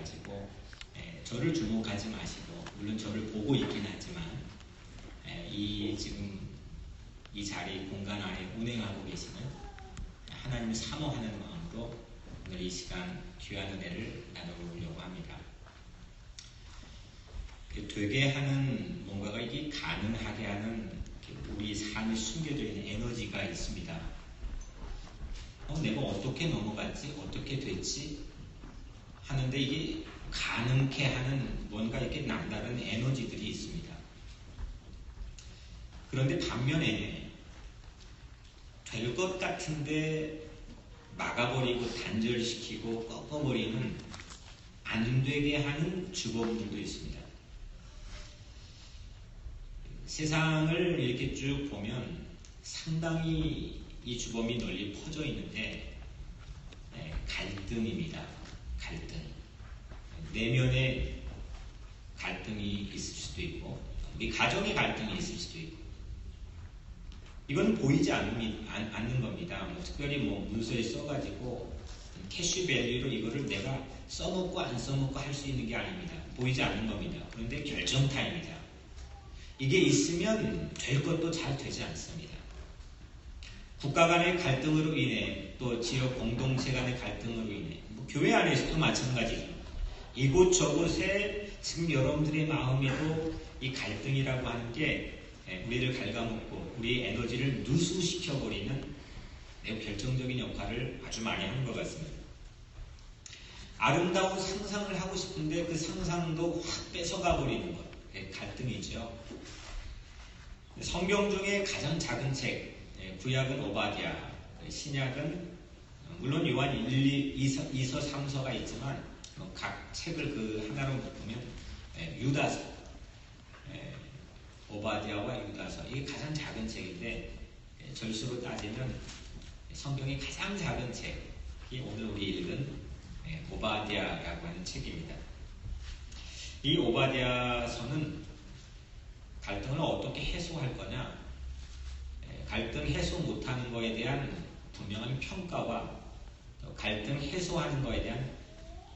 가지고 저를 주목하지 마시고, 물론 저를 보고 있긴 하지만 지금 이 자리 공간 안에 운행하고 계시는 하나님을 사모하는 마음으로 오늘 이 시간 귀한 은혜를 나눠보려고 합니다. 되게 하는 뭔가가 이게 가능하게 하는 우리 삶에 숨겨져 있는 에너지가 있습니다. 내가 어떻게 넘어갔지? 어떻게 됐지? 하는데 이게 가능케 하는 뭔가 이렇게 남다른 에너지들이 있습니다. 그런데 반면에 될 것 같은데 막아버리고 단절시키고 꺾어버리는 안 되게 하는 주범들도 있습니다. 세상을 이렇게 쭉 보면 상당히 이 주범이 널리 퍼져 있는데 갈등입니다. 갈등. 내면의 갈등이 있을 수도 있고 우리 가정의 갈등이 있을 수도 있고 이건 보이지 않는 겁니다. 특별히 문서에 써가지고 캐시밸리로 이거를 내가 써먹고 안 써먹고 할 수 있는 게 아닙니다. 보이지 않는 겁니다. 그런데 결정타입니다. 이게 있으면 될 것도 잘 되지 않습니다. 국가 간의 갈등으로 인해 또 지역 공동체 간의 갈등으로 인해 교회 안에서도 마찬가지죠. 이곳저곳에 지금 여러분들의 마음에도 이 갈등이라고 하는 게 우리를 갉아먹고 우리의 에너지를 누수시켜버리는 매우 결정적인 역할을 아주 많이 하는 것 같습니다. 아름다운 상상을 하고 싶은데 그 상상도 확 뺏어가버리는 것, 갈등이죠. 성경 중에 가장 작은 책, 구약은 오바댜, 신약은 물론 요한 1, 2서, 3서가 있지만 각 책을 그 하나로 묶으면 유다서, 오바댜와 유다서, 이게 가장 작은 책인데 절수로 따지면 성경의 가장 작은 책이 오늘 우리 읽은 오바댜라고 하는 책입니다. 이 오바댜서는 갈등을 어떻게 해소할 거냐, 갈등 해소 못하는 것에 대한 분명한 평가와 갈등 해소하는 것에 대한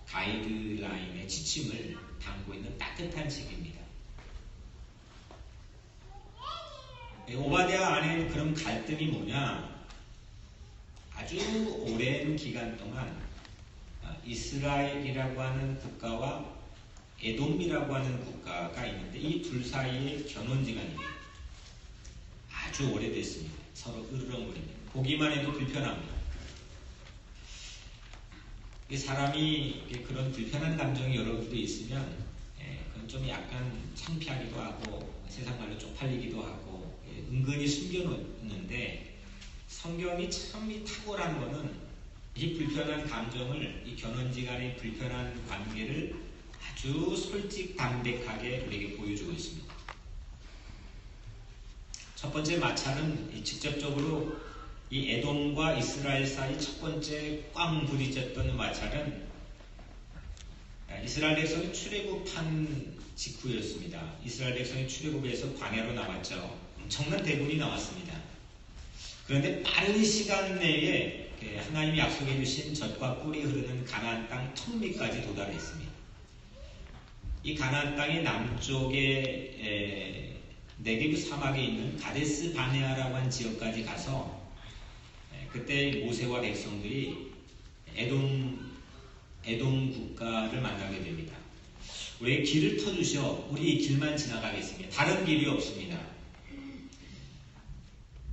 가이드라인의 지침을 담고 있는 따뜻한 책입니다. 오바댜 안에 그런 갈등이 뭐냐? 아주 오랜 기간 동안 이스라엘이라고 하는 국가와 에돔이라고 하는 국가가 있는데 이 둘 사이의 견원지간입니다. 아주 오래됐습니다. 서로 으르렁거립니다. 보기만 해도 불편합니다. 사람이 그런 불편한 감정이 여러분도 있으면 그건 좀 약간 창피하기도 하고 세상 말로 쪽팔리기도 하고 은근히 숨겨놓는데 성경이 참 탁월한 거는 이 불편한 감정을, 이 견원지간의 불편한 관계를 아주 솔직담백하게 우리에게 보여주고 있습니다. 첫 번째 마찰은 직접적으로 이 에돔과 이스라엘 사이 첫 번째 꽝 부딪혔던 마찰은 이스라엘 백성이 출애굽한 직후였습니다. 이스라엘 백성이 출애굽에서 광야로 나왔죠. 엄청난 대군이 나왔습니다. 그런데 빠른 시간 내에 하나님이 약속해 주신 젖과 꿀이 흐르는 가나안 땅 턱밑까지 도달했습니다. 이 가나안 땅의 남쪽에 네게브 사막에 있는 가데스 바네아라고 하는 지역까지 가서 그때 모세와 백성들이 에돔 국가를 만나게 됩니다. 우리의 길을 터주셔 우리 길만 지나가겠습니다. 다른 길이 없습니다.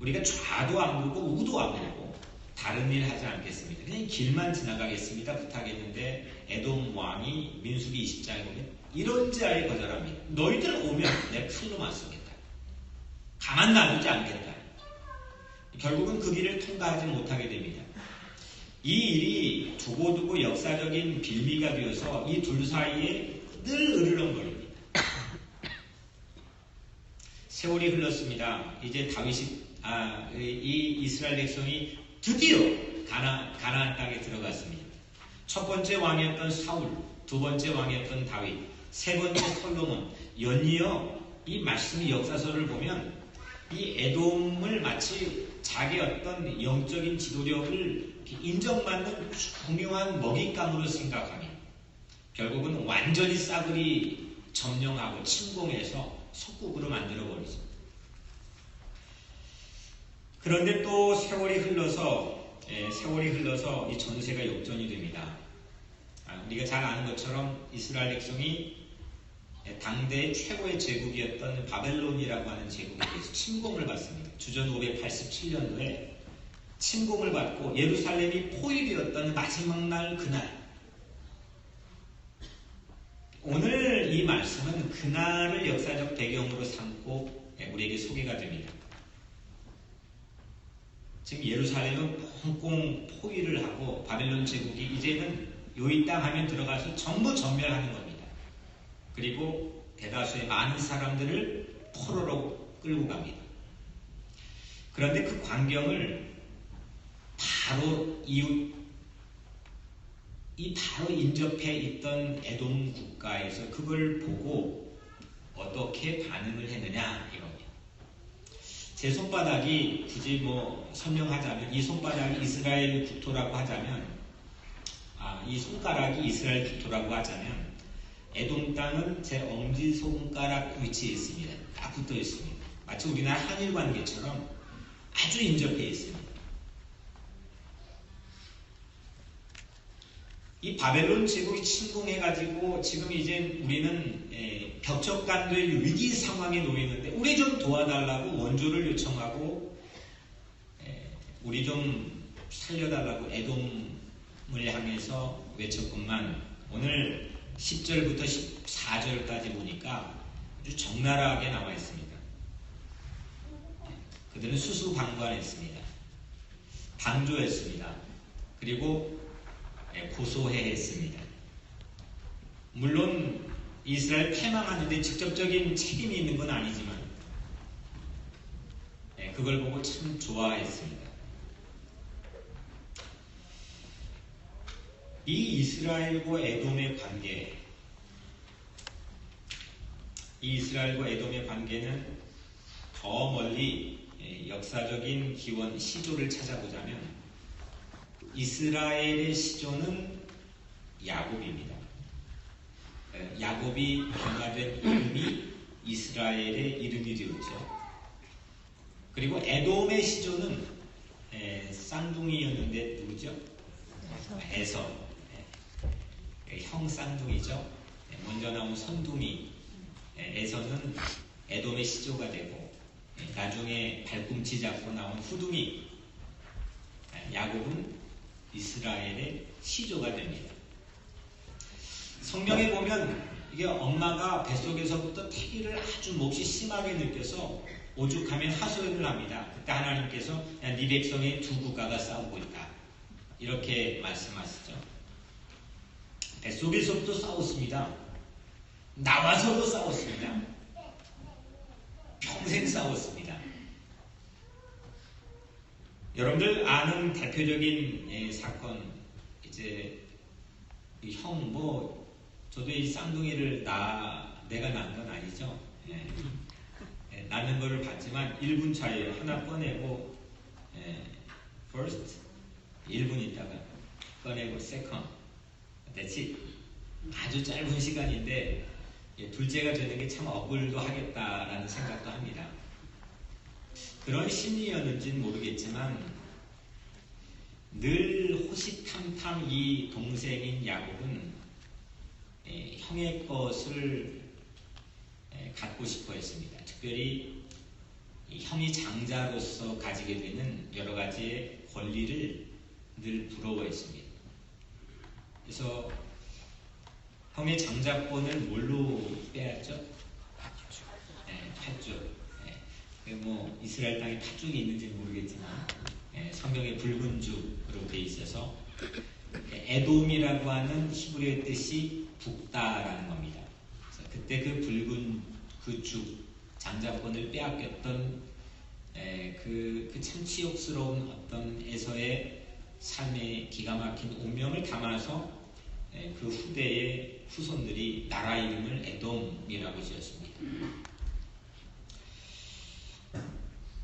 우리가 좌도 안 보고 우도 안 보고 다른 일 하지 않겠습니다. 그냥 길만 지나가겠습니다. 부탁했는데 에돔 왕이 민수기 20장에 보면 이런 자에 거절합니다. 너희들 오면 내 칼로 맞서겠다. 가만 놔두지 않겠다. 결국은 그 길을 통과하지 못하게 됩니다. 이 일이 두고두고 역사적인 빌미가 되어서 이 둘 사이에 늘 으르렁거립니다. 세월이 흘렀습니다. 이제 이 이스라엘 백성이 드디어 가나안 땅에 들어갔습니다. 첫 번째 왕이었던 사울, 두 번째 왕이었던 다윗, 세 번째 솔로몬, 연이어 이 말씀의 역사서를 보면 이 에돔을 마치 자기 어떤 영적인 지도력을 인정받는 중요한 먹잇감으로 생각합니다. 결국은 완전히 싸그리 점령하고 침공해서 속국으로 만들어버리죠. 그런데 또 세월이 흘러서 이 전세가 역전이 됩니다. 우리가 잘 아는 것처럼 이스라엘 백성이 당대의 최고의 제국이었던 바벨론이라고 하는 제국에 대해서 침공을 받습니다. 주전 587년도에 침공을 받고 예루살렘이 포위되었던 마지막 날 그날, 오늘 이 말씀은 그날을 역사적 배경으로 삼고 우리에게 소개가 됩니다. 지금 예루살렘은 꽁꽁 포위를 하고 바벨론 제국이 이제는 요 땅 하면 들어가서 전부 전멸하는 겁니다. 그리고 대다수의 많은 사람들을 포로로 끌고 갑니다. 그런데 그 광경을 바로 바로 인접해 있던 에돔 국가에서 그걸 보고 어떻게 반응을 했느냐 이겁니다. 제 손바닥이 굳이 설명하자면, 이 손바닥이 이스라엘 국토라고 하자면, 이 손가락이 이스라엘 국토라고 하자면, 에돔 땅은 제 엄지손가락 위치에 있습니다. 딱 붙어 있습니다. 마치 우리나라 한일 관계처럼 아주 인접해 있습니다. 이 바벨론 제국이 침공해가지고 지금 이제 우리는 벽적간도의 위기 상황에 놓이는데 우리 좀 도와달라고 원조를 요청하고 우리 좀 살려달라고 에돔을 향해서 외쳤건만, 오늘 10절부터 14절까지 보니까 아주 적나라하게 나와 있습니다. 그들은 수수방관했습니다. 방조했습니다. 그리고 고소해했습니다. 물론 이스라엘 패망하는데 직접적인 책임이 있는 건 아니지만 그걸 보고 참 좋아했습니다. 이 이스라엘과 에돔의 관계는 더 멀리 역사적인 기원 시조를 찾아보자면 이스라엘의 시조는 야곱입니다. 야곱이 변화된 이름이 이스라엘의 이름이 되었죠. 그리고 에돔의 시조는 쌍둥이였는데 누구죠? 에서. 형 쌍둥이죠. 먼저 나온 선둥이 에서는 에돔의 시조가 되고, 나중에 발꿈치 잡고 나온 후둥이 야곱은 이스라엘의 시조가 됩니다. 성경에 보면 이게 엄마가 뱃속에서부터 태기를 아주 몹시 심하게 느껴서 오죽하면 하소연을 합니다. 그때 하나님께서 네 백성의 두 국가가 싸우고 있다, 이렇게 말씀하시죠. 뱃속에서부터 싸웠습니다. 나와서도 싸웠습니다. 평생 싸웠습니다. 여러분들 아는 대표적인 사건, 이제 형 저도 이 쌍둥이를 내가 낳은 건 아니죠. 낳는 거를 봤지만 1분 차이에 하나 꺼내고 first 1분 있다가 꺼내고 second, that's it. 아주 짧은 시간인데 둘째가 되는 게 참 억울도 하겠다라는 생각도 합니다. 그런 심리였는지는 모르겠지만 늘 호시탐탐 이 동생인 야곱은 형의 것을 갖고 싶어 했습니다. 특별히 형이 장자로서 가지게 되는 여러 가지의 권리를 늘 부러워했습니다. 그래서 형의 장자권을 뭘로 빼앗죠? 팥죽. 이스라엘 땅에 팥죽이 있는지는 모르겠지만 성경에 붉은 죽으로 되어 있어서 에돔이라고 하는 히브리어 뜻이 붓다라는 겁니다. 그래서 그때 그 붉은 그 죽, 장자권을 빼앗겼던 그 참 치욕스러운 어떤 에서의 삶의 기가 막힌 운명을 담아서 그 후대의 후손들이 나라 이름을 에돔이라고 지었습니다.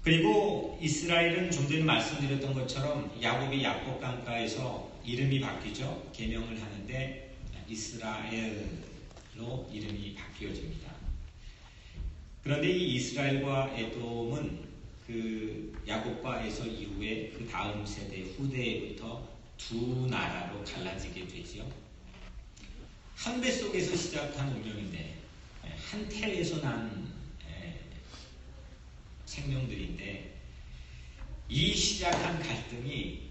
그리고 이스라엘은 좀 전에 말씀드렸던 것처럼 야곱이 야복 강가에서 이름이 바뀌죠. 계명을 하는데 이스라엘로 이름이 바뀌어집니다. 그런데 이 이스라엘과 에돔은 그 야곱과 에서 이후에 그 다음 세대 후대부터 두 나라로 갈라지게 되지요. 한 뱃속에서 시작한 운명인데, 한 태에서 난 생명들인데, 이 시작한 갈등이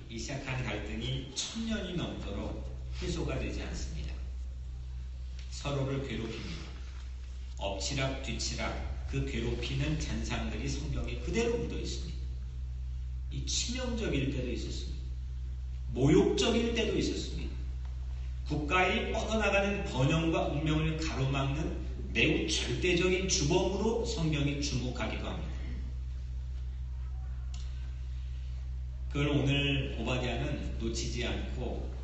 1000년이 넘도록 해소가 되지 않습니다. 서로를 괴롭힙니다. 엎치락 뒤치락 그 괴롭히는 잔상들이 성경에 그대로 묻어 있습니다. 이 치명적일 때도 있었습니다. 모욕적일 때도 있었습니다. 국가의 뻗어나가는 번영과 운명을 가로막는 매우 절대적인 주범으로 성경이 주목하기도 합니다. 그걸 오늘 오바댜는 놓치지 않고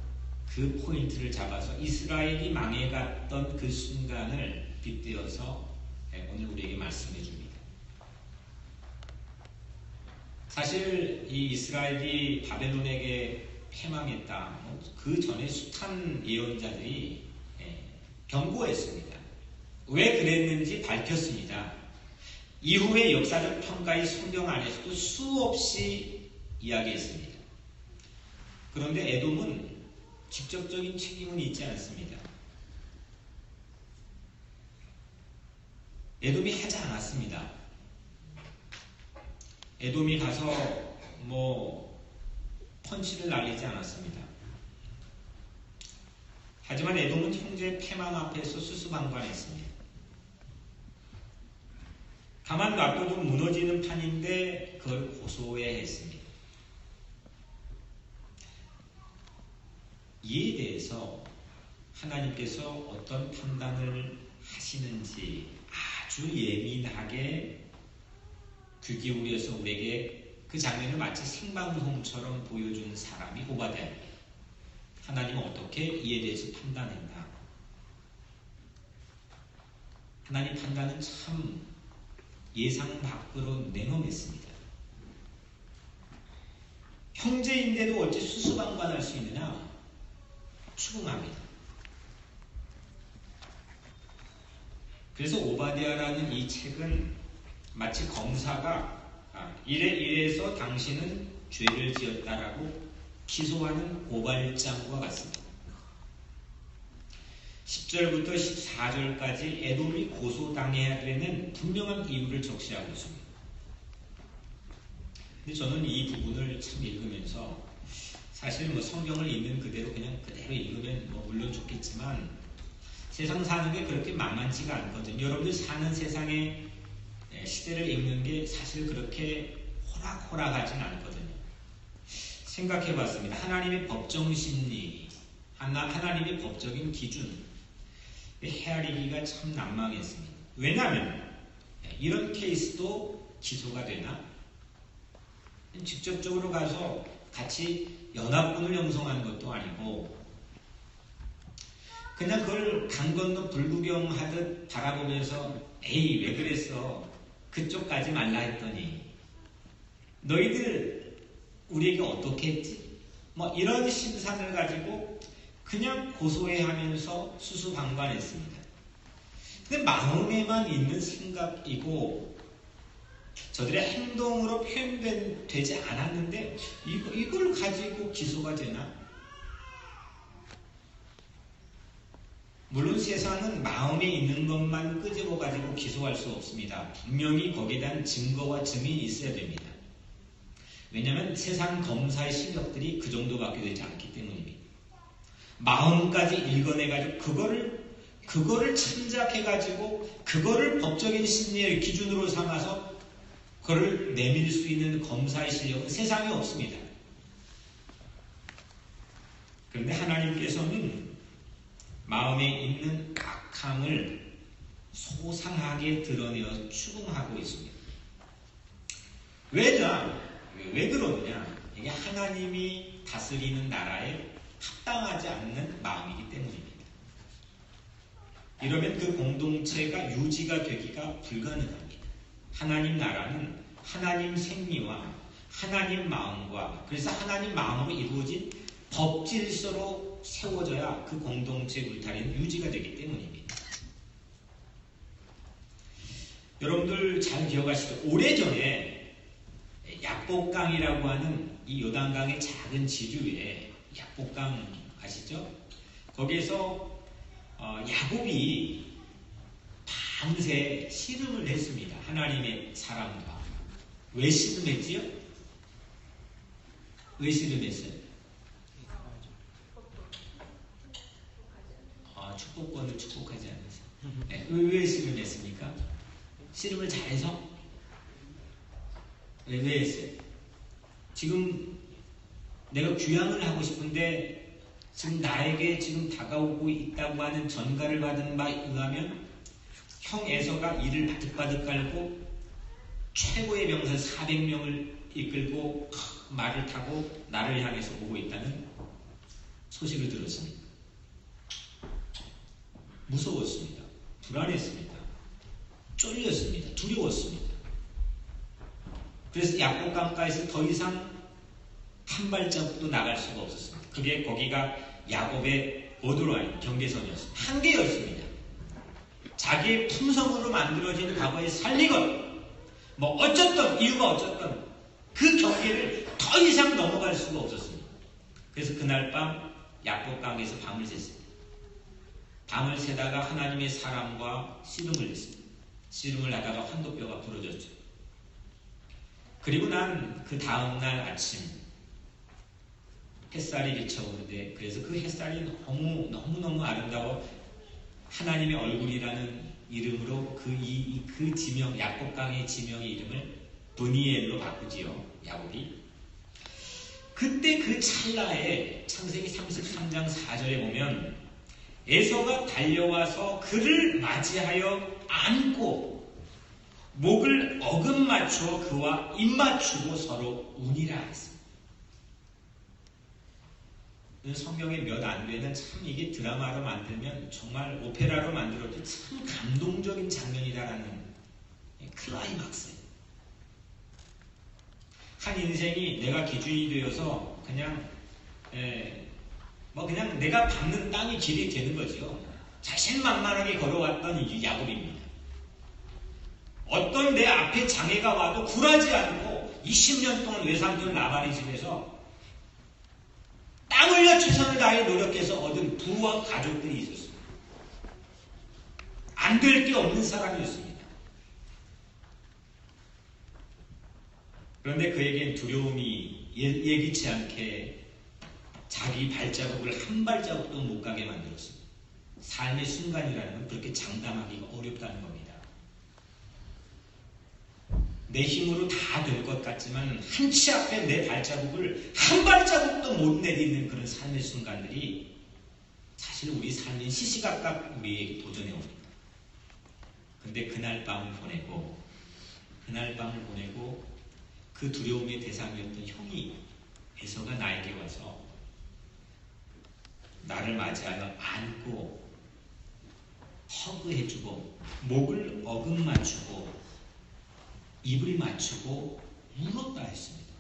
그 포인트를 잡아서 이스라엘이 망해갔던 그 순간을 빗대어서 오늘 우리에게 말씀해 줍니다. 사실 이 이스라엘이 바벨론에게 패망했다. 그 전에 숱한 예언자들이 경고했습니다. 왜 그랬는지 밝혔습니다. 이후의 역사적 평가의 성경 안에서도 수없이 이야기했습니다. 그런데 에돔은 직접적인 책임은 있지 않습니다. 에돔이 하지 않았습니다. 에돔이 가서 펀치를 날리지 않았습니다. 하지만 에돔은 형제의 패망 앞에서 수수방관했습니다. 가만 놔둬도 무너지는 판인데 그걸 고소해야 했습니다. 이에 대해서 하나님께서 어떤 판단을 하시는지 아주 예민하게 귀 기울여서 우리에게 그 장면을 마치 생방송처럼 보여준 사람이 오바댜입니다. 하나님은 어떻게 이에 대해서 판단했나? 하나님 판단은 참 예상 밖으로 냉엄했습니다. 형제인데도 어찌 수수방관할 수 있느냐? 추궁합니다. 그래서 오바댜라는 이 책은 마치 검사가 이래서 당신은 죄를 지었다라고 기소하는 고발장과 같습니다. 10절부터 14절까지 에돔이 고소당해야 되는 분명한 이유를 적시하고 있습니다. 근데 저는 이 부분을 참 읽으면서 사실 성경을 읽는 그대로 그냥 그대로 읽으면 물론 좋겠지만 세상 사는 게 그렇게 만만치가 않거든요. 여러분들 사는 세상의 시대를 읽는 게 사실 그렇게 호락호락하진 않거든요. 생각해 봤습니다. 하나님의 법정 심리, 하나님의 법적인 기준, 헤아리기가 참 난망했습니다. 왜냐하면 이런 케이스도 기소가 되나? 직접적으로 가서 같이 연합군을 형성하는 것도 아니고 그냥 그걸 강 건너 불구경하듯 바라보면서 에이 왜 그랬어? 그쪽 가지 말라 했더니 너희들 우리에게 어떻게 했지? 이런 심산을 가지고 그냥 고소해 하면서 수수방관했습니다. 근데 마음에만 있는 생각이고 저들의 행동으로 표현되지 않았는데 이걸 가지고 기소가 되나? 물론 세상은 마음에 있는 것만 끄집어 가지고 기소할 수 없습니다. 분명히 거기에 대한 증거와 증인이 있어야 됩니다. 왜냐하면 세상 검사의 실력들이 그 정도밖에 되지 않기 때문입니다. 마음까지 읽어내가지고 그거를 참작해가지고 그거를 법적인 심리의 기준으로 삼아서 그걸 내밀 수 있는 검사의 실력은 세상에 없습니다. 그런데 하나님께서는 마음에 있는 악함을 소상하게 드러내어 추궁하고 있습니다. 왜 그러느냐? 이게 하나님이 다스리는 나라에 합당하지 않는 마음이기 때문입니다. 이러면 그 공동체가 유지가 되기가 불가능합니다. 하나님 나라는 하나님 생리와 하나님 마음과 그래서 하나님 마음으로 이루어진 법 질서로 세워져야 그 공동체 울타리는 유지가 되기 때문입니다. 여러분들 잘 기억하시죠? 오래전에 약복강이라고 하는 이 요단강의 작은 지류에 약복강 아시죠? 거기에서 야곱이 밤새 씨름을 했습니다. 하나님의 사람과. 왜 씨름했지요? 왜 씨름했어요? 축복권을 축복하지 않아서. 네, 왜 씨름했습니까? 씨름을 잘해서? 왜 했어요? 지금 내가 귀향을 하고 싶은데 지금 나에게 지금 다가오고 있다고 하는 전가를 받은 바에 의하면 형 에서가 이를 바득바득 깔고 최고의 병사 400명을 이끌고 말을 타고 나를 향해서 오고 있다는 소식을 들었습니다. 무서웠습니다. 불안했습니다. 쫄렸습니다. 두려웠습니다. 그래서 약복강가에서 더 이상 한 발자국도 나갈 수가 없었습니다. 그게 거기가 야곱의 보더라인, 경계선이었습니다. 한계였습니다. 자기의 품성으로 만들어진 과거의 살리건 뭐 어쨌든 이유가 어쨌든 그 경계를 더 이상 넘어갈 수가 없었습니다. 그래서 그날 밤 약복강에서 밤을 샜습니다. 밤을 새다가 하나님의 사람과 씨름을 했습니다. 씨름을 하다가 환도뼈가 부러졌죠. 그리고 난 그 다음날 아침 햇살이 비쳐오는데 그래서 그 햇살이 너무너무 아름다워 하나님의 얼굴이라는 이름으로 그 지명, 약복강의 지명의 이름을 브니엘로 바꾸지요. 야곱이. 그때 그 찰나에 창세기 33장 4절에 보면 에서가 달려와서 그를 맞이하여 안고 목을 어긋맞춰 그와 입맞추고 서로 운이라 했습니다. 성경에 몇 안 되는 참 이게 드라마로 만들면 정말 오페라로 만들어도 참 감동적인 장면이다라는 클라이막스예요. 한 인생이 내가 기준이 되어서 그냥 내가 밟는 땅이 길이 되는 거죠. 자신만만하게 걸어왔던 이 야곱입니다. 어떤 내 앞에 장애가 와도 굴하지 않고 20년 동안 외삼촌 라반의 집에서 땀 흘려 최선을 다해 노력해서 얻은 부와 가족들이 있었습니다. 안 될 게 없는 사람이었습니다. 그런데 그에겐 두려움이 예기치 않게 자기 발자국을 한 발자국도 못 가게 만들었습니다. 삶의 순간이라는 건 그렇게 장담하기가 어렵다는 겁니다. 내 힘으로 다 될 것 같지만 한치 앞에 내 발자국을 한 발자국도 못 내딛는 그런 삶의 순간들이 사실 우리 삶의 시시각각 우리에게 도전해 옵니다. 근데 그날 밤을 보내고 그 두려움의 대상이었던 형이 에서가 나에게 와서 나를 맞이하여 안고 허그해주고 목을 어긋맞추고 입을 맞추고 울었다 했습니다.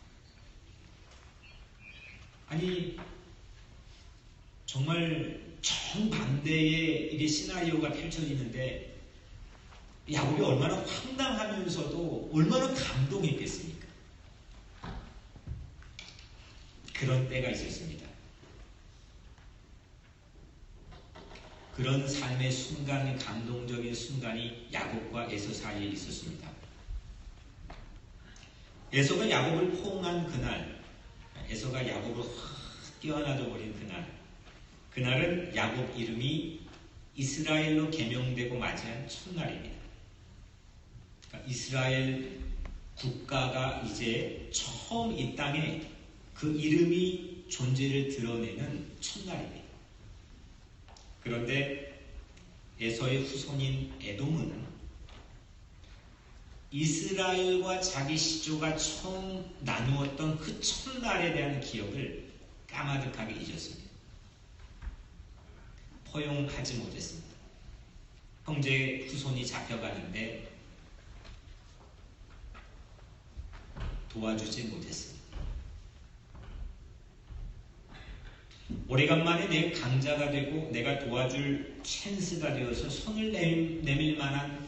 아니 정말 정반대의 이게 시나리오가 펼쳐지는데 야곱이 얼마나 황당하면서도 얼마나 감동했겠습니까? 그런 때가 있었습니다. 그런 삶의 순간, 감동적인 순간이 야곱과 에서 사이에 있었습니다. 에서가 야곱을 포옹한 그날, 에서가 야곱을 확 뛰어나져 버린 그날은 야곱 이름이 이스라엘로 개명되고 맞이한 첫날입니다. 그러니까 이스라엘 국가가 이제 처음 이 땅에 그 이름이 존재를 드러내는 첫날입니다. 그런데 에서의 후손인 에돔은 이스라엘과 자기 시조가 처음 나누었던 그 첫날에 대한 기억을 까마득하게 잊었습니다. 포용하지 못했습니다. 형제의 후손이 잡혀가는데 도와주지 못했습니다. 오래간만에 내 강자가 되고 내가 도와줄 찬스가 되어서 손을 내밀 만한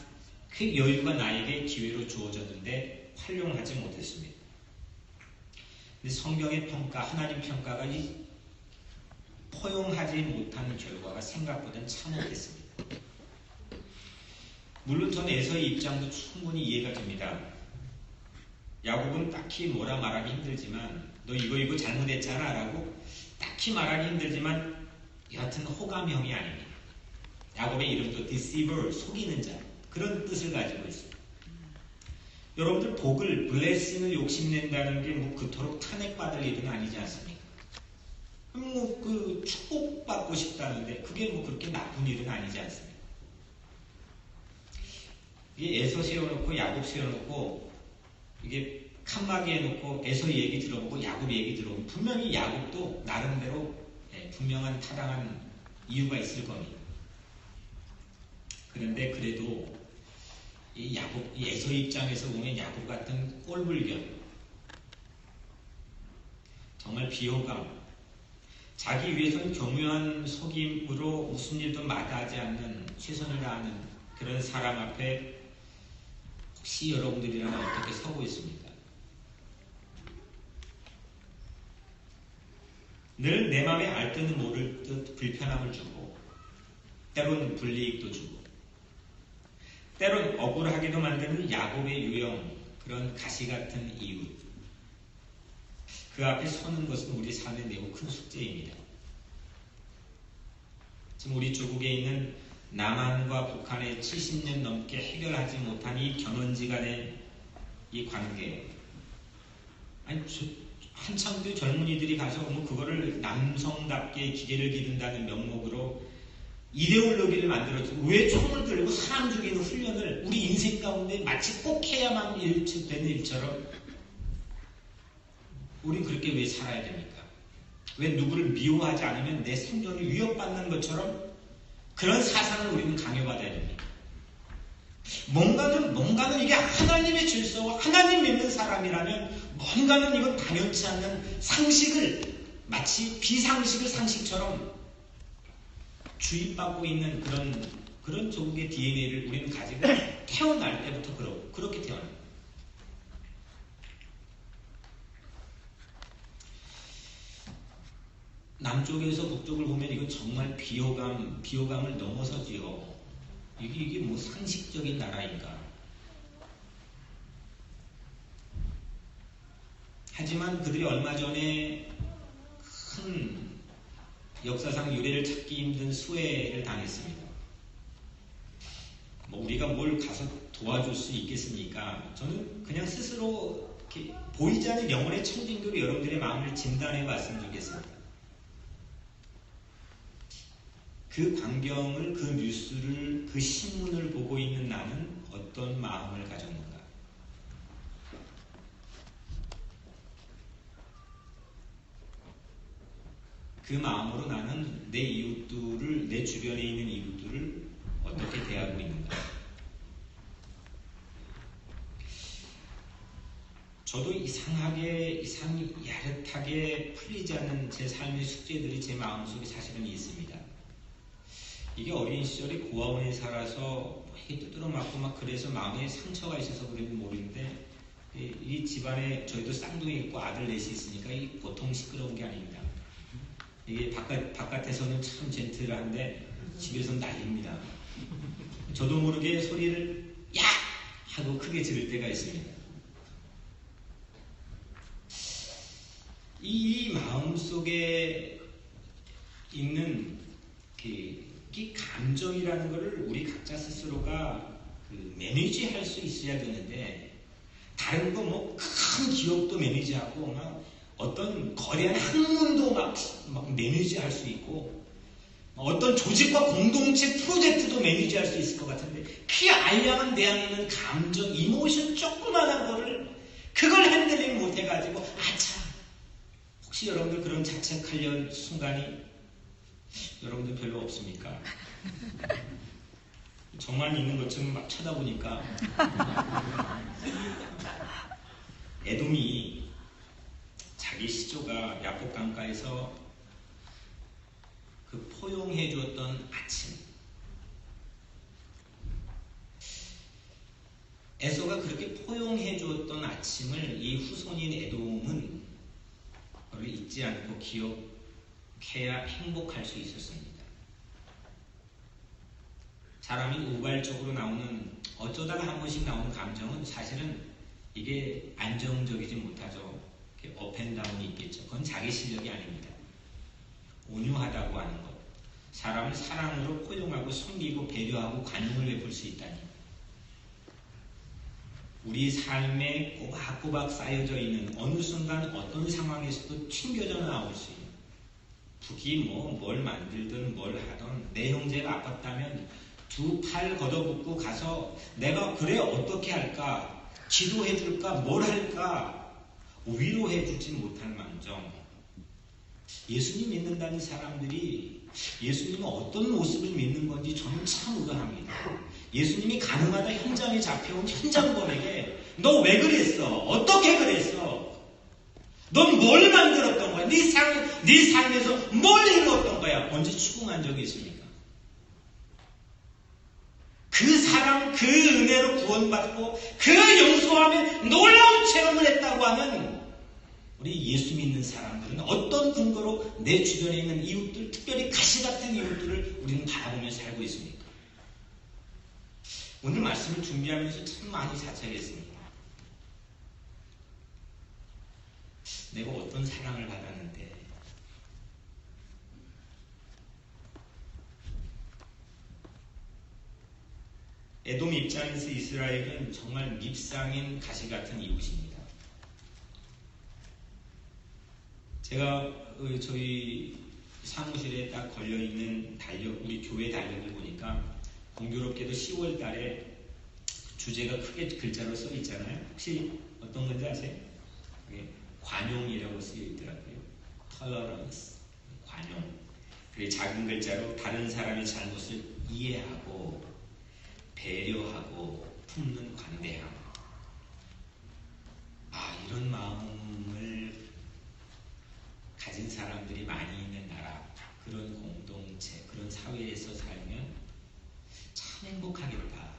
그 여유가 나에게 기회로 주어졌는데 활용하지 못했습니다. 근데 성경의 평가, 하나님 평가가 포용하지 못하는 결과가 생각보다는 참혹했습니다. 물론 전 에서의 입장도 충분히 이해가 됩니다. 야곱은 딱히 뭐라 말하기 힘들지만 너 이거 잘못했잖아 라고 딱히 말하기 힘들지만 여하튼 호감형이 아닙니다. 야곱의 이름도 deceiver, 속이는 자, 그런 뜻을 가지고 있습니다. 여러분들 복을, blessing을 욕심낸다는 게 뭐 그토록 탄핵받을 일은 아니지 않습니까? 축복받고 싶다는데 그게 뭐 그렇게 나쁜 일은 아니지 않습니까? 이게 에서 세워놓고 야곱 세워놓고 이게 칸막이 해놓고 에서 얘기 들어보고 야곱 얘기 들어보고 분명히 야곱도 나름대로 분명한 타당한 이유가 있을 겁니다. 그런데 그래도 이 에서 입장에서 보면 야곱 같은 꼴불견, 정말 비호감, 자기 위해서는 교묘한 속임으로 무슨 일도 마다하지 않는 최선을 다하는 그런 사람 앞에 혹시 여러분들이라면 어떻게 서고 있습니까? 늘 내 맘에 알듯 모를 듯 불편함을 주고 때론 불이익도 주고 때론 억울하게도 만드는 야곱의 유형, 그런 가시같은 이유, 그 앞에 서는 것은 우리 삶의 매우 큰 숙제입니다. 지금 우리 조국에 있는 남한과 북한의 70년 넘게 해결하지 못한 이 견원지간의 이 관계, 아니 한참 그 젊은이들이 가서 뭐 그거를 남성답게 기계를 기른다는 명목으로 이데올로기를 만들어서 왜 총을 들고 사람 죽이는 훈련을 우리 인생 가운데 마치 꼭 해야만 되는 일처럼 우린 그렇게 왜 살아야 됩니까? 왜 누구를 미워하지 않으면 내 생존이 위협받는 것처럼 그런 사상을 우리는 강요받아야 됩니다. 뭔가는 이게 하나님의 질서와 하나님 믿는 사람이라면 뭔가는 이건 당연치 않는 상식을 마치 비상식을 상식처럼 주입받고 있는 그런 조국의 DNA를 우리는 가지고 태어날 때부터 그렇게 태어납니다. 남쪽에서 북쪽을 보면 이건 정말 비호감을 넘어서지요. 이게 뭐 상식적인 나라인가. 하지만 그들이 얼마 전에 큰 역사상 유례를 찾기 힘든 수해를 당했습니다. 뭐 우리가 뭘 가서 도와줄 수 있겠습니까? 저는 그냥 스스로 이렇게 보이지 않는 영혼의 청진교로 여러분들의 마음을 진단해 봤으면 좋겠습니다. 그 광경을, 그 뉴스를, 그 신문을 보고 있는 나는 어떤 마음을 가졌는가? 그 마음으로 나는 내 이웃들을, 내 주변에 있는 이웃들을 어떻게 대하고 있는가? 저도 이상히 야릇하게 풀리지 않는 제 삶의 숙제들이 제 마음속에 사실은 있습니다. 이게 어린 시절에 고아원에 살아서 이게 두드러 맞고 막 그래서 마음에 상처가 있어서 그런지 모르는데 이 집안에 저희도 쌍둥이 있고 아들 넷이 있으니까 이 보통 시끄러운 게 아닙니다. 이게 바깥에서는 참 젠틀한데 집에서는 난립니다. 저도 모르게 소리를 야! 하고 크게 지를 때가 있습니다. 이 마음속에 있는 이 감정이라는 것을 우리 각자 스스로가 매니지할 수 있어야 되는데, 다른 거 뭐 큰 기업도 매니지하고 막 어떤 거대한 학문도 막 매니지할 수 있고, 어떤 조직과 공동체 프로젝트도 매니지할 수 있을 것 같은데, 그 알량한 내 안에 있는 감정, 이모션 조그만한 거를 그걸 핸들링 못해가지고 아차. 혹시 여러분들 그런 자책하려는 순간이 여러분들 별로 없습니까? 저만 있는 것처럼 막 쳐다보니까 에돔이 자기 시조가 야복 강가에서 그 포용해 주었던 아침. 에서가 그렇게 포용해 주었던 아침을 이 후손인 에돔은 그걸 잊지 않고 기억해야 행복할 수 있었습니다. 사람이 우발적으로 나오는, 어쩌다가 한 번씩 나오는 감정은 사실은 이게 안정적이지 못하죠. 업앤다운이 있겠죠. 그건 자기 실력이 아닙니다. 온유하다고 하는 것, 사람을 사랑으로 포용하고 섬기고 배려하고 관용을 베풀 수 있다니, 우리 삶에 꼬박꼬박 쌓여져 있는 어느 순간 어떤 상황에서도 튕겨져 나올 수 있는, 북이 뭘 만들든 뭘 하든 내 형제가 아팠다면 두 팔 걷어붙고 가서 내가 그래 어떻게 할까, 기도해 줄까, 뭘 할까 위로해 주지 못할 망정, 예수님 믿는다는 사람들이 예수님은 어떤 모습을 믿는 건지 저는 참 의아합니다. 예수님이 가늠하다 현장에 잡혀온 현장범에게 너 왜 그랬어? 어떻게 그랬어? 넌 뭘 만들었던 거야? 네 삶에서 뭘 이루었던 거야? 언제 추궁한 적이 있습니까? 그 사랑, 그 은혜로 구원받고 그 용서함에 놀라운 체험을 했다고 하는 우리 예수 믿는 사람들은 어떤 근거로 내 주변에 있는 이웃들, 특별히 가시같은 이웃들을 우리는 바라보며 살고 있습니까? 오늘 말씀을 준비하면서 참 많이 자책했습니다. 내가 어떤 사랑을 받았는데, 에돔 입장에서 이스라엘은 정말 밉상인 가시같은 이웃입니다. 제가 저희 사무실에 딱 걸려있는 우리 교회 달력을 보니까 공교롭게도 10월 달에 주제가 크게 글자로 써 있잖아요. 혹시 어떤 건지 아세요? 관용이라고 쓰여 있더라고요. tolerance, 관용. 그리고 작은 글자로 다른 사람의 잘못을 이해하고 배려하고 품는 관대함. 이런 마음을 가진 사람들이 많이 있는 나라, 그런 공동체, 그런 사회에서 살면 참 행복하겠다.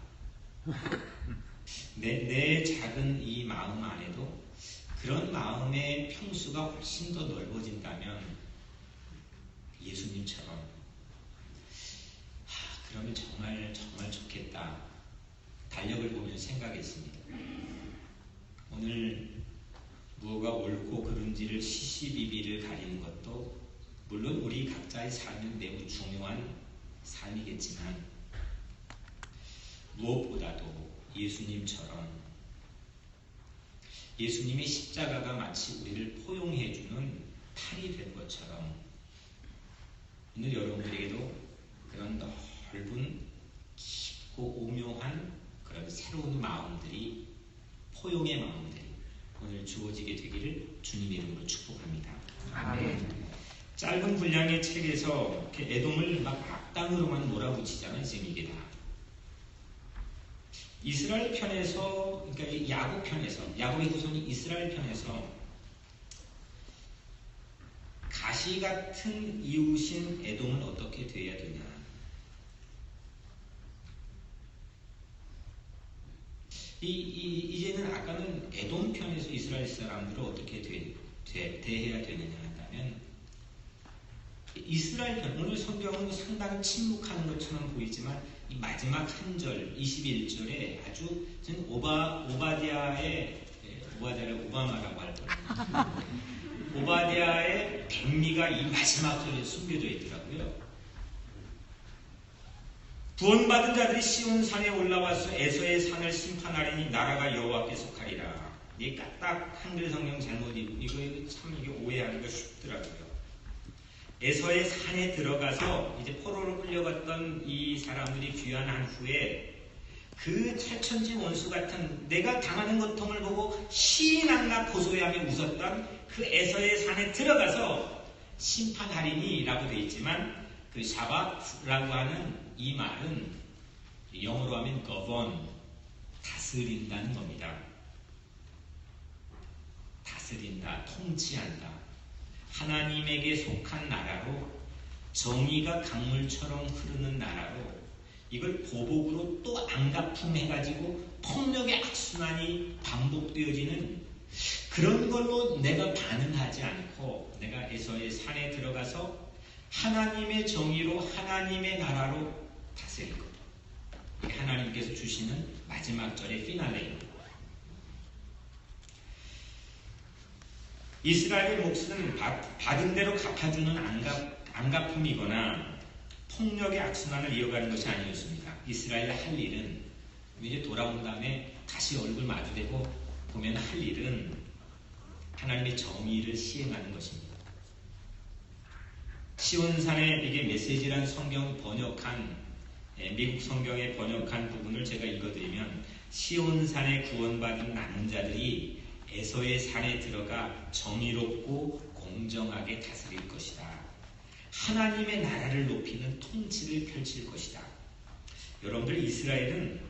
내 작은 이 마음 안에도 그런 마음의 평수가 훨씬 더 넓어진다면 예수님처럼 그러면 정말 좋겠다. 달력을 보면 생각했습니다. 오늘 무엇가 옳고 그른지를 시시비비를 가리는 것도 물론 우리 각자의 삶은 매우 중요한 삶이겠지만 무엇보다도 예수님처럼 예수님의 십자가가 마치 우리를 포용해주는 팔이 된 것처럼 오늘 여러분들에게도 그런 넓은 깊고 오묘한 그런 새로운 마음들이, 포용의 마음들이 오늘 주어지게 되기를 주님 이름으로 축복합니다. 아멘. 짧은 분량의 책에서 에돔을 막 악당으로만 몰아붙이잖아요. 지금 이게 다 이스라엘 편에서, 그러니까 야곱 편에서, 야곱의 후손이 이스라엘 편에서 가시 같은 이웃인 에돔은 어떻게 돼야 되냐? 이제는 아까는 에돔 편에서 이스라엘 사람들을 어떻게 대해야 되느냐 한다면, 이스라엘 편, 오늘 성경은 상당히 침묵하는 것처럼 보이지만 이 마지막 한 절 21절에 아주 오바댜의 오바마라고 할 거예요. 오바댜의 백미가 이 마지막 절에 숨겨져 있더라고요. 구원받은 자들이 시온 산에 올라와서 에서의 산을 심판하리니 나라가 여호와께 속하리라. 이 까딱 한글 성경 잘못 읽고 이거 참 이게 오해하기가 쉽더라고요. 에서의 산에 들어가서 이제 포로로 끌려갔던 이 사람들이 귀환한 후에 그 철천지 원수 같은 내가 당하는 고통을 보고 시인한나 고소해하며 웃었던 그 에서의 산에 들어가서 심판하리니 라고 되어 있지만 그 샤밧라고 하는 이 말은 영어로 하면 govern, 다스린다는 겁니다. 다스린다, 통치한다. 하나님에게 속한 나라로 정의가 강물처럼 흐르는 나라로 이걸 보복으로 또 안갚음해가지고 폭력의 악순환이 반복되어지는 그런 걸로 내가 반응하지 않고 내가 에서의 산에 들어가서 하나님의 정의로 하나님의 나라로 다스릴 것. 이게 하나님께서 주시는 마지막 절의 피날레입니다. 이스라엘의 몫은 받은 대로 갚아주는 안갚음이거나 폭력의 악순환을 이어가는 것이 아니었습니다. 이스라엘 할 일은 이제 돌아온 다음에 다시 얼굴 마주대고 보면 할 일은 하나님의 정의를 시행하는 것입니다. 시온산에 이게 메시지란 성경 번역한 미국 성경에 번역한 부분을 제가 읽어드리면 시온산에 구원받은 남은 자들이 에서의 산에 들어가 정의롭고 공정하게 다스릴 것이다. 하나님의 나라를 높이는 통치를 펼칠 것이다. 여러분들 이스라엘은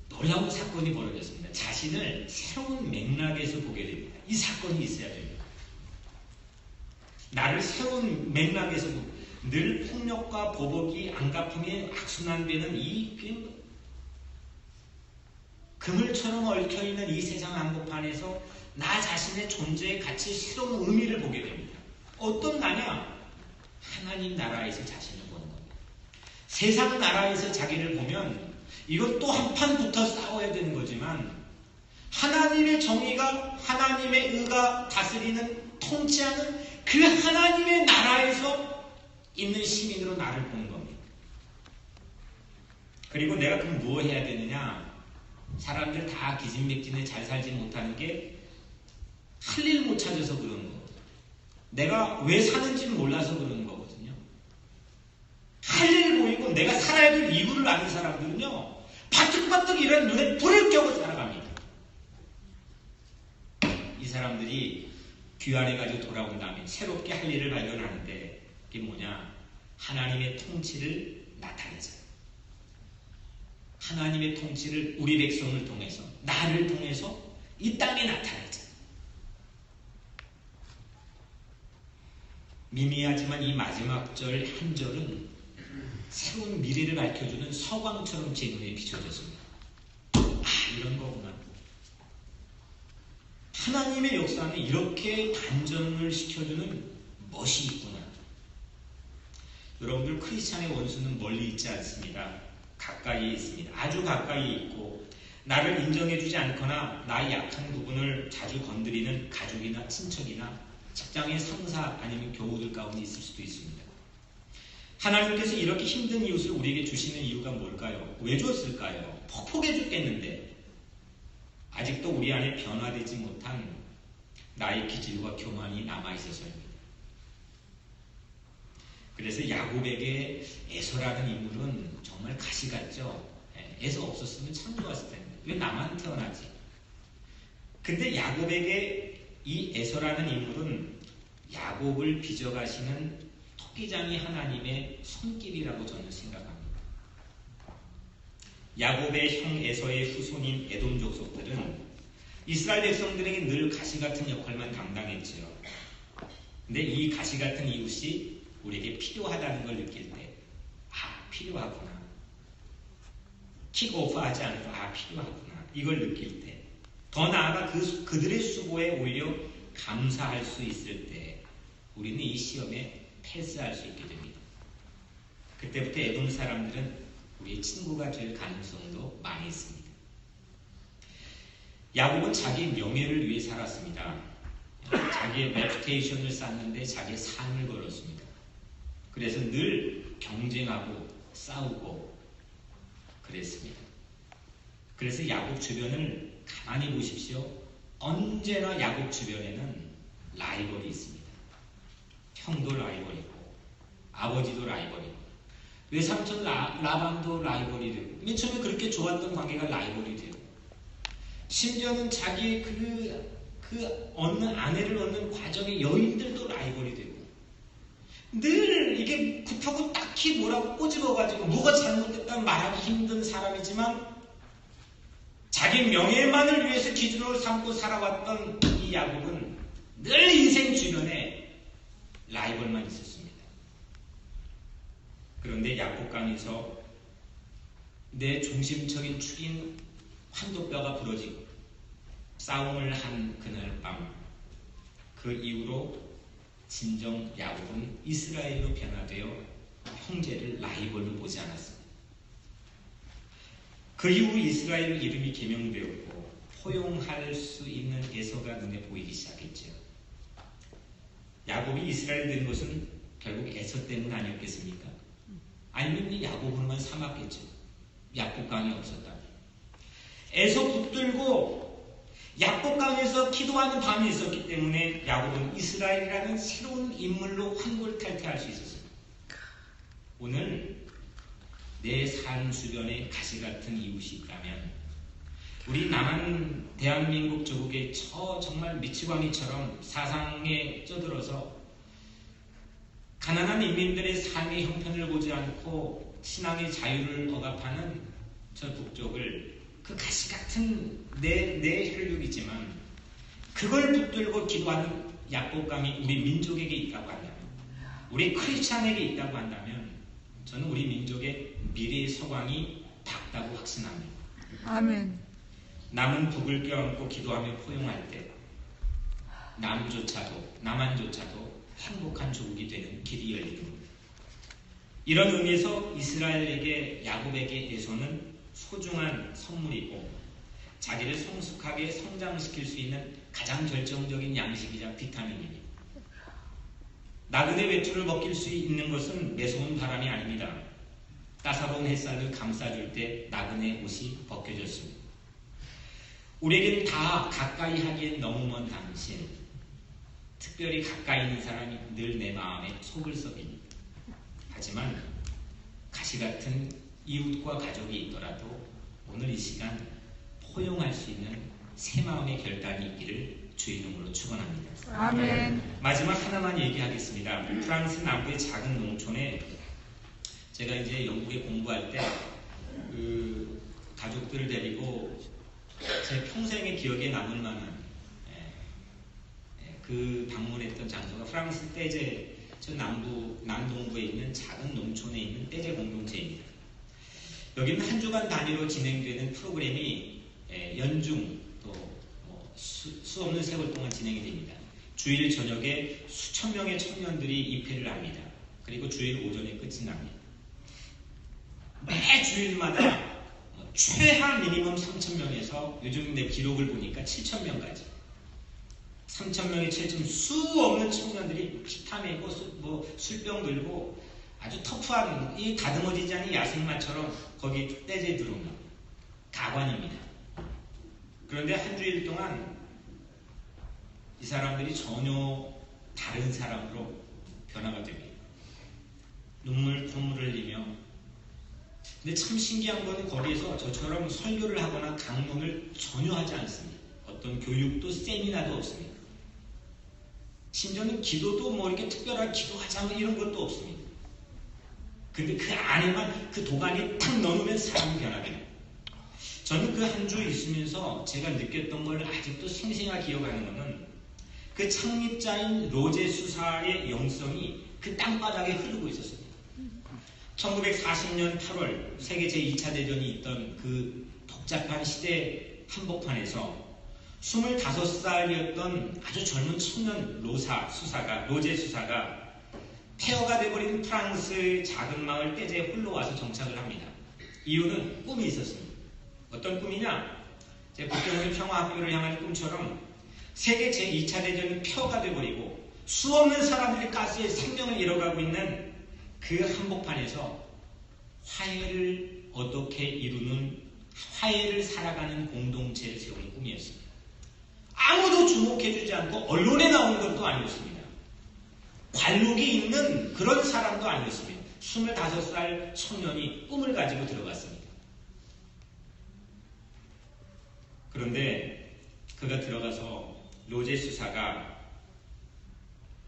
놀라운 사건이 벌어졌습니다. 자신을 새로운 맥락에서 보게 됩니다. 이 사건이 있어야 됩니다. 나를 새로운 맥락에서 늘 폭력과 보복이 안갚음이 악순환되는 이 그물처럼 얽혀있는 이 세상 한복판에서 나 자신의 존재의 가치 새로운 의미를 보게 됩니다. 어떤 나냐? 하나님 나라에서 자신을 보는 겁니다. 세상 나라에서 자기를 보면 이건 또 한판 붙어 싸워야 되는 거지만 하나님의 정의가 하나님의 의가 다스리는 통치하는 그 하나님의 나라에서 있는 시민으로 나를 보는 겁니다. 그리고 내가 그럼 뭐 해야 되느냐? 사람들 다 기진맥진에 잘 살지 못하는 게 할 일 못 찾아서 그러는 거거든요. 내가 왜 사는지 몰라서 그러는 거거든요. 할 일을 보이고 내가 살아야 될 이유를 아는 사람들은요, 바득바득 이런 눈에 불을 켜고 살아갑니다. 이 사람들이 귀환해가지고 돌아온 다음에 새롭게 할 일을 발견하는데 그게 뭐냐? 하나님의 통치를 나타내자. 하나님의 통치를 우리 백성을 통해서 나를 통해서 이 땅에 나타내자. 미미하지만 이 마지막 절 한 절은 새로운 미래를 밝혀주는 서광처럼 제 눈에 비춰졌습니다. 이런 거구나. 하나님의 역사는 이렇게 반전을 시켜주는 멋이 있구나. 여러분들 크리스찬의 원수는 멀리 있지 않습니다. 가까이에 있습니다. 아주 가까이에 있고 나를 인정해주지 않거나 나의 약한 부분을 자주 건드리는 가족이나 친척이나 직장의 상사 아니면 교우들 가운데 있을 수도 있습니다. 하나님께서 이렇게 힘든 이웃을 우리에게 주시는 이유가 뭘까요? 왜 줬을까요? 퍽퍽해 죽겠는데 아직도 우리 안에 변화되지 못한 나의 기질과 교만이 남아있어서입니다. 그래서 야곱에게 에서라는 인물은 정말 가시 같죠. 에서 없었으면 참 좋았을 텐데 왜 나만 태어나지? 근데 야곱에게 이 에서라는 인물은 야곱을 빚어가시는 토기장이 하나님의 손길이라고 저는 생각합니다. 야곱의 형 에서의 후손인 에돔 족속들은 이스라엘 백성들에게 늘 가시 같은 역할만 감당했지요. 근데 이 가시 같은 이웃이 우리에게 필요하다는 걸 느낄 때, 필요하구나. 킥오프하지 않고, 필요하구나. 이걸 느낄 때, 더 나아가 그들의 수고에 오히려 감사할 수 있을 때, 우리는 이 시험에 패스할 수 있게 됩니다. 그때부터 에돔 사람들은 우리의 친구가 될 가능성도 많이 있습니다. 야곱은 자기 명예를 위해 살았습니다. 자기의 레퓨테이션을 쌓는데 자기의 삶을 걸었습니다. 그래서 늘 경쟁하고 싸우고 그랬습니다. 그래서 야곱 주변을 가만히 보십시오. 언제나 야곱 주변에는 라이벌이 있습니다. 형도 라이벌이고 아버지도 라이벌이고 외삼촌 라반도 라이벌이 되고 맨 처음에 그렇게 좋았던 관계가 라이벌이 되고 심지어는 자기의 그 얻는 아내를 얻는 과정의 여인들도 라이벌이 되고 늘 이게 급하고 딱히 뭐라고 꼬집어가지고 뭐가 잘못됐다는 말하기 힘든 사람이지만 자기 명예만을 위해서 기준으로 삼고 살아왔던 이 야곱은 늘 인생 주변에 라이벌만 있었습니다. 그런데 야복강에서 내 중심적인 축인 환도뼈가 부러지고 싸움을 한 그날 밤, 그 이후로 진정 야곱은 이스라엘로 변화되어 형제를 라이벌로 보지 않았습니다. 그 이후 이스라엘 이름이 개명되었고 포용할 수 있는 에서가 눈에 보이기 시작했죠. 야곱이 이스라엘 된 것은 결국 에서 때문 아니었겠습니까? 아니면 야곱으로만 삼았겠죠. 야복강이 없었다. 에서 붙들고 야복강에서 기도하는 밤이 있었기 때문에 야곱은 이스라엘이라는 새로운 인물로 환골탈퇴할 수 있었습니다. 오늘 내 삶 주변에 가시 같은 이웃이 있다면 우리 남한 대한민국 조국의 정말 미치광이처럼 사상에 쩌들어서 가난한 인민들의 삶의 형편을 보지 않고 신앙의 자유를 억압하는 저 북쪽을 그 가시 같은 내 혈육이지만 그걸 붙들고 기도하는 야복강이 우리 민족에게 있다고 한다면, 우리 크리스찬에게 있다고 한다면 저는 우리 민족의 미래의 서광이 밝다고 확신합니다. 아멘. 남은 북을 껴안고 기도하며 포용할 때 남한조차도 행복한 조국이 되는 길이 열리는 겁니다. 이런 의미에서 이스라엘에게 야곱에게 에서는 소중한 선물이고 자기를 성숙하게 성장시킬 수 있는 가장 결정적인 양식이자 비타민입니다. 나그네 외투를 벗길 수 있는 것은 매서운 바람이 아닙니다. 따사로운 햇살을 감싸줄 때 나그네 옷이 벗겨졌습니다. 우리에겐 다 가까이 하기엔 너무 먼 당신, 특별히 가까이 있는 사람이 늘 내 마음에 속을 썩입니다. 하지만 가시 같은 이웃과 가족이 있더라도 오늘 이 시간 포용할 수 있는 새 마음의 결단이 있기를 주의 이름으로 축원합니다. 아멘. 마지막 하나만 얘기하겠습니다. 프랑스 남부의 작은 농촌에 제가 이제 영국에 공부할 때 그 가족들을 데리고 제 평생의 기억에 남을 만한 그 방문했던 장소가 프랑스 떼제 저 남동부에 있는 작은 농촌에 있는 떼제 공동체입니다. 여기는 한 주간 단위로 진행되는 프로그램이 연중 또 수 없는 세월 동안 진행이 됩니다. 주일 저녁에 수천 명의 청년들이 입회를 합니다. 그리고 주일 오전에 끝이 납니다. 매 주일마다 최하 미니멈 3,000명에서 요즘 내 기록을 보니까 7,000명까지 3,000명의 최첨 수 없는 청년들이 기타 메고 술병 들고 아주 터프한 이 다듬어지지 않은 야생마처럼 거기 떼제 들어옵니다. 가관입니다. 그런데 한 주일 동안 이 사람들이 전혀 다른 사람으로 변화가 됩니다. 콧물을 흘리며. 근데 참 신기한 거는 거기에서 저처럼 설교를 하거나 강론을 전혀 하지 않습니다. 어떤 교육도 세미나도 없습니다. 심지어는 기도도 이렇게 특별하게 기도하자 이런 것도 없습니다. 근데 그 안에만 그 도가니에 탁 넣으면 사람이 변화됩니다. 저는 그 한 주 있으면서 제가 느꼈던 걸 아직도 생생하게 기억하는 것은 그 창립자인 로제 수사의 영성이 그 땅바닥에 흐르고 있었습니다. 1940년 8월 세계 제2차 대전이 있던 그 복잡한 시대 한복판에서 25살이었던 아주 젊은 청년 로제 수사가 폐허가 되어버린 프랑스의 작은 마을 떼제에 홀로 와서 정착을 합니다. 이유는 꿈이 있었습니다. 어떤 꿈이냐? 제 북경의 평화학교를 향한 꿈처럼 세계 제2차 대전이 폐허가 되어버리고 수없는 사람들이 가스에 생명을 잃어가고 있는 그 한복판에서 화해를 어떻게 이루는, 화해를 살아가는 공동체를 세우는 꿈이었습니다. 아무도 주목해주지 않고 언론에 나오는 것도 아니었습니다. 관록이 있는 그런 사람도 아니었습니다. 25살 청년이 꿈을 가지고 들어갔습니다. 그런데 그가 들어가서 로제 수사가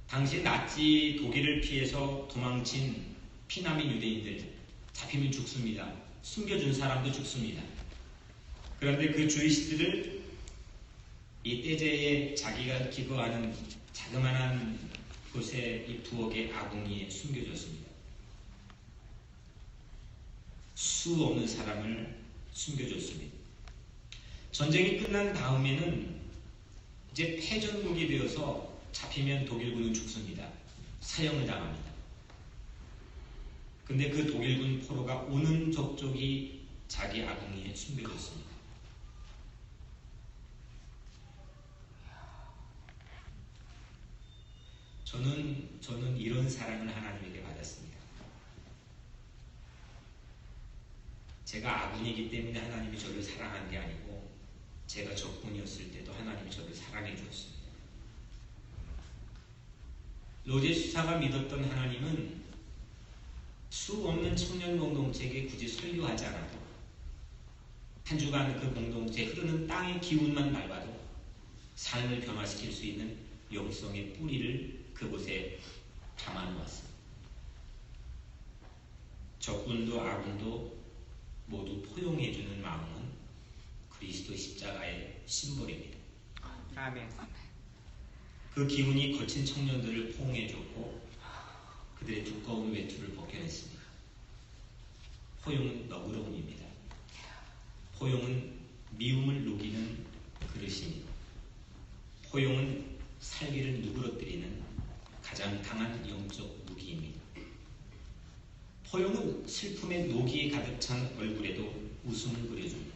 당시 나치 독일을 피해서 도망친 피난민 유대인들 잡히면 죽습니다. 숨겨준 사람도 죽습니다. 그런데 그 주이스들을 이 떼제에 자기가 기거하는 자그마한 곳에 이 부엌의 아궁이에 숨겨줬습니다. 수 없는 사람을 숨겨줬습니다. 전쟁이 끝난 다음에는 이제 패전국이 되어서 잡히면 독일군은 죽습니다. 사형을 당합니다. 근데 그 독일군 포로가 오는 족족이 자기 아궁이에 숨겨졌습니다. 저는 이런 사랑을 하나님에게 받았습니다. 제가 아군이기 때문에 하나님이 저를 사랑한 게 아니고 제가 적군이었을 때도 하나님이 저를 사랑해 주었습니다. 로제 수사가 믿었던 하나님은 수 없는 청년 공동체에게 굳이 설교하지 않아도 한 주간 그 공동체에 흐르는 땅의 기운만 밟아도 삶을 변화시킬 수 있는 영성의 뿌리를 그곳에 담아놓았습니다. 적군도 아군도 모두 포용해주는 마음은 그리스도 십자가의 심볼입니다. 아멘. 그 기운이 거친 청년들을 포용해줬고 그들의 두꺼운 외투를 벗겨냈습니다. 포용은 너그러움입니다. 포용은 미움을 녹이는 그릇입니다. 포용은 살기를 누그러뜨리는 가장 강한 영적 무기입니다. 포용은 슬픔의 녹이 가득 찬 얼굴에도 웃음을 그려줍니다.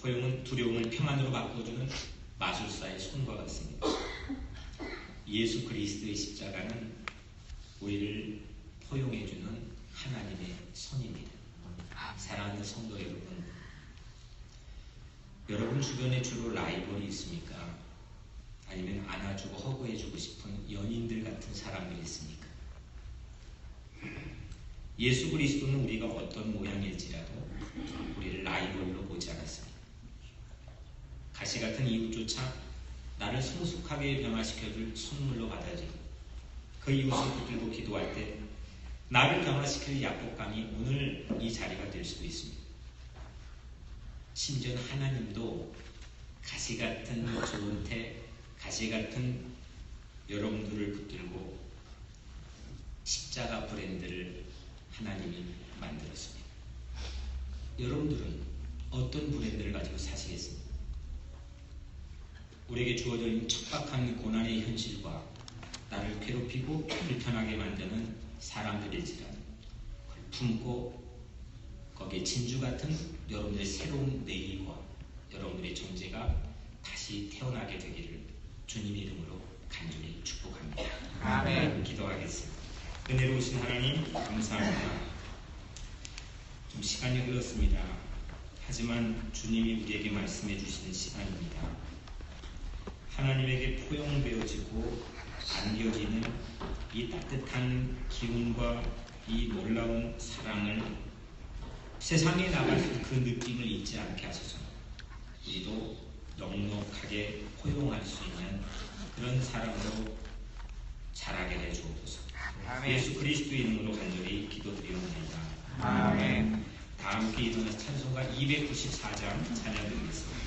포용은 두려움을 평안으로 바꿔주는 마술사의 손과 같습니다. 예수 그리스도의 십자가는 우리를 포용해주는 하나님의 손입니다. 사랑하는 성도 여러분 주변에 주로 라이벌이 있습니까? 아니면 안아주고 허구해주고 싶은 연인들 같은 사람들이 있습니까? 예수 그리스도는 우리가 어떤 모양일지라도 우리를 라이벌로 보지 않았습니다. 가시 같은 이웃조차 나를 성숙하게 변화시켜줄 선물로 받아들이고 그 이웃을 붙들고 기도할 때 나를 변화시킬 약복감이 오늘 이 자리가 될 수도 있습니다. 심지어 하나님도 가시 같은 좋은 가시 같은 여러분들을 붙들고 십자가 브랜드를 하나님이 만들었습니다. 여러분들은 어떤 브랜드를 가지고 사시겠습니까? 우리에게 주어져 있는 척박한 고난의 현실과 나를 괴롭히고 불편하게 만드는 사람들일지라도 그걸 품고 거기에 진주 같은 여러분들의 새로운 내일과 여러분들의 존재가 다시 태어나게 되기를 주님의 이름으로 간절히 축복합니다. 아멘. 기도하겠습니다. 은혜로우신 하나님 감사합니다. 좀 시간이 흘렀습니다. 하지만 주님이 우리에게 말씀해 주시는 시간입니다. 하나님에게 포용되어지고 안겨지는 이 따뜻한 기운과 이 놀라운 사랑을 세상에 나가서 그 느낌을 잊지 않게 하소서. 우리도 넉넉하게 포용할 수 있는 그런 사람으로 자라게 해 주옵소서. 예수 그리스도의 이름으로 간절히 기도드리옵나이다. 아멘. 다 함께 일어나서 찬송가 294장 찬양드리겠습니다.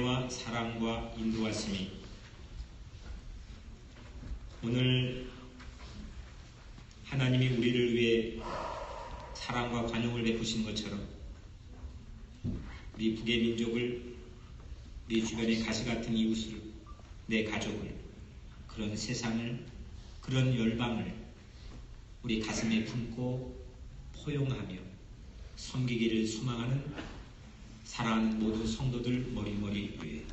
은혜와 사랑과 인도하심이 오늘 하나님이 우리를 위해 사랑과 관용을 베푸신 것처럼 우리 북의 민족을, 우리 주변의 가시 같은 이웃을, 내 가족을, 그런 세상을, 그런 열방을 우리 가슴에 품고 포용하며 섬기기를 소망하는 사랑하는 모든 성도들 머리머리 위에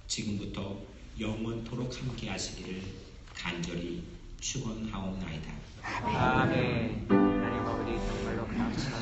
지금부터 영원토록 함께 하시기를 간절히 축원하옵나이다. 아멘. 하나님 아버지 정말로 감사합니다.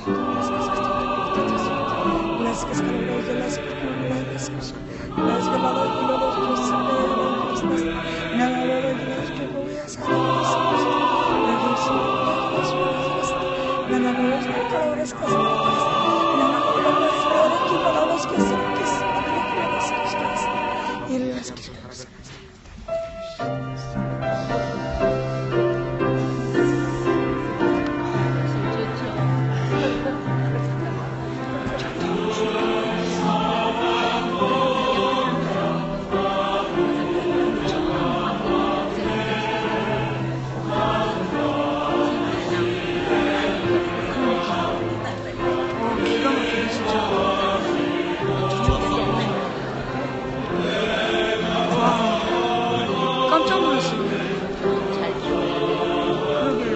깜짝 놀랐어요. 그러게요.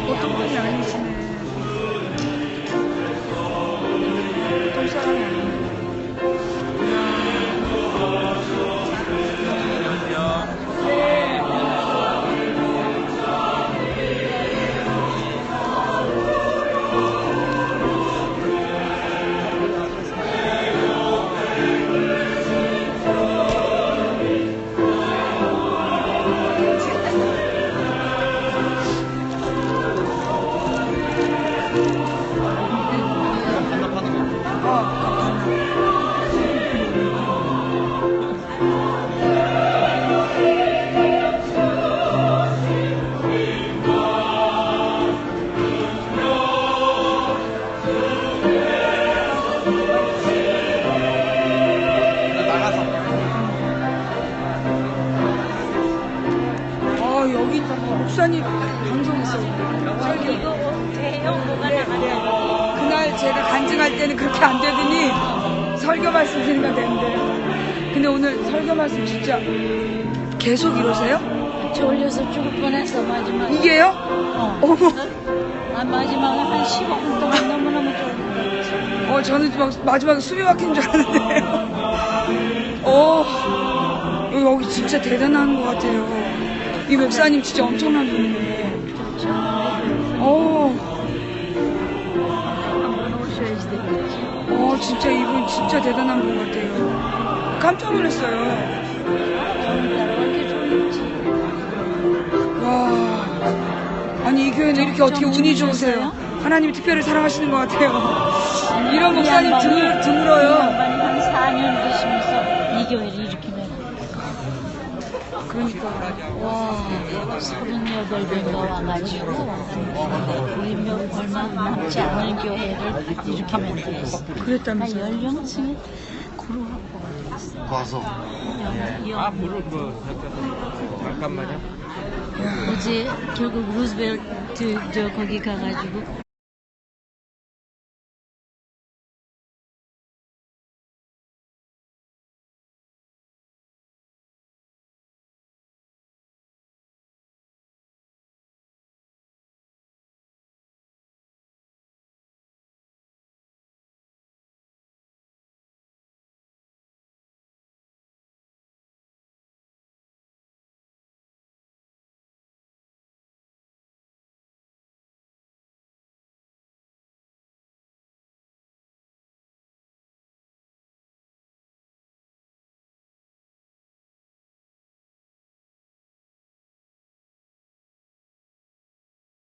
보통 분이 아니시네. 보통 사람이 아니에요. 여기 목사님 방송 있어요. 이거 돼요? 뭐가 나가요? 그날 제가 간증할 때는 그렇게 안 되더니 설교 말씀 드리면 되는데, 근데 오늘 설교 말씀 진짜 계속 이러세요? 졸려서 죽을 뻔했어 마지막에. 이게요? 어머. 마지막에 한 15분 동안 너무너무 졸렸어. 저는 막 마지막에 숨이 막힌 줄 알았는데. 여기 진짜 대단한 것 같아요. 이 목사님 진짜 엄청난 분이네. 한번 오셔야지 되겠지. 진짜 이분 진짜 대단한 분 같아요. 깜짝 놀랐어요. 왜 이렇게 졸립지? 와, 아니 이 교회는 이렇게 어떻게 운이 좋으세요? 하나님이 특별히 사랑하시는 것 같아요. 이런 목사님 드물어요. 한 4년 계시면서 이 교회를 일으키면 그러니까 와 38배가 와가지고 우리 얼마 남지 않은 교회를 일으키면 되겠어. 그랬다면서요. 연령층이 고루하고 와서 물을 잠깐만요. 어제 결국 루즈벨트 저 거기 가가지고